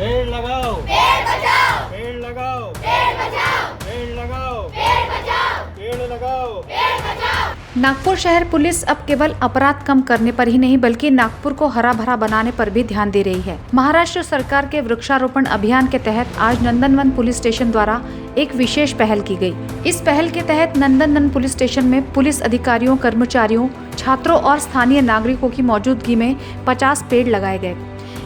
पेड़ लगाओ, पेड़ बचाओ, पेड़ लगाओ, पेड़ बचाओ, पेड़ लगाओ, पेड़ बचाओ, पेड़ लगाओ। पेड़ बचाओ। नागपुर शहर पुलिस अब केवल अपराध कम करने पर ही नहीं बल्कि नागपुर को हरा भरा बनाने पर भी ध्यान दे रही है। महाराष्ट्र सरकार के वृक्षारोपण अभियान के तहत आज नंदनवन पुलिस स्टेशन द्वारा एक विशेष पहल की गई। इस पहल के तहत नंदनवन पुलिस स्टेशन में पुलिस अधिकारियों, कर्मचारियों, छात्रों और स्थानीय नागरिकों की मौजूदगी में 50 पेड़ लगाए गए।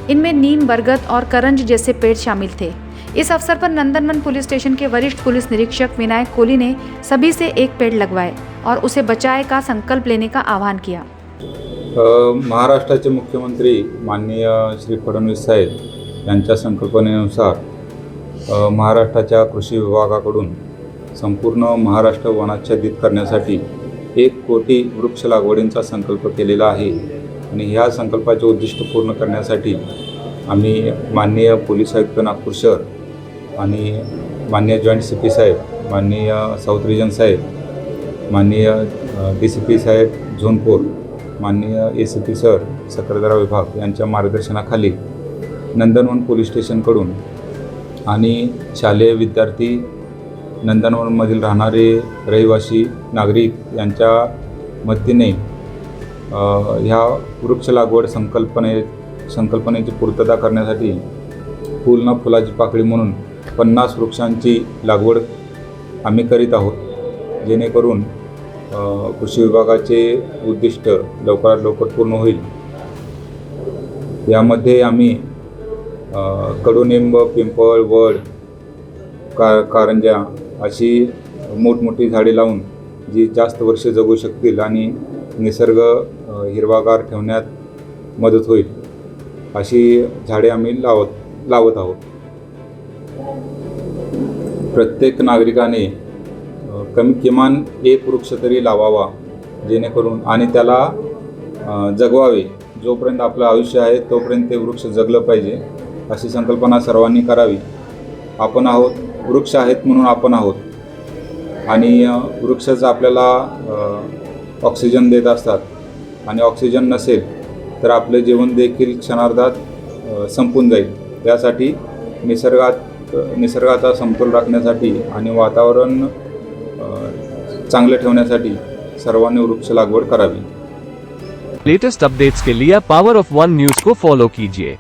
इनमें नीम, बरगद और करंज जैसे पेड़ शामिल थे। इस अवसर पर नंदनवन पुलिस स्टेशन के वरिष्ठ पुलिस निरीक्षक विनायक कोहली ने सभी से एक पेड़ लगवाए और उसे बचाए का संकल्प लेने का आह्वान किया। महाराष्ट्राचे मुख्यमंत्री माननीय श्री फडणवीस साहेब यांच्या संकल्पनेनुसार महाराष्ट्राच्या कृषी विभागाकडून संपूर्ण महाराष्ट्र वनाच्छादित करण्यासाठी 1 कोटी वृक्ष लागवडींचा संकल्प केलेला आहे आणि ह्या संकल्पाचे उद्दिष्ट पूर्ण करण्यासाठी आम्ही माननीय पोलीस आयुक्त नागपूर शहर आणि माननीय जॉईंट CP साहेब, माननीय साऊथ रिजन साहेब, माननीय DCP साहेब झोन 4, माननीय ACP सर सक्रियता विभाग यांच्या मार्गदर्शनाखाली नंदनवन पोलीस स्टेशनकडून आणि शालेय विद्यार्थी, नंदनवनमधील राहणारे रहिवासी नागरिक यांच्या मदतीने ह्या वृक्ष लागवड संकल्पनेची पूर्तता करण्यासाठी फूल ना फुलाची पाकळी म्हणून 50 वृक्षांची लागवड आम्ही करीत आहोत, जेणेकरून कृषी विभागाचे उद्दिष्ट लवकरात लवकर पूर्ण होईल। यामध्ये आम्ही कडुनिंब, पिंपळ, वड, कारंजा अशी मोठमोठी झाडे लावून जी जास्त वर्षे जगू शकतील आणि निसर्ग हिरवागार ठेवण्यात मदत होईल अशी झाडे आम्ही लावत आहोत। प्रत्येक नागरिकाने किमान 1 वृक्ष तरी लावावा, जेणेकरून आणि त्याला जगवावे। जोपर्यंत आपलं आयुष्य आहे तोपर्यंत ते वृक्ष जगलं पाहिजे अशी संकल्पना सर्वांनी करावी। आपण आहोत, वृक्ष आहेत म्हणून आपण आहोत आणि वृक्षच आपल्याला ऑक्सिजन देत असतात आणि ऑक्सिजन नसेल तर आपले जीवन देखील क्षणार्धात संपून जाईल। त्यासाठी निसर्गाचा समतोल राखण्यासाठी आणि वातावरण चांगले ठेवण्यासाठी सर्वांनी वृक्ष लागवड करावी। लेटेस्ट अपडेट्स के लिए पावर ऑफ वन न्यूज़ को फॉलो कीजिए।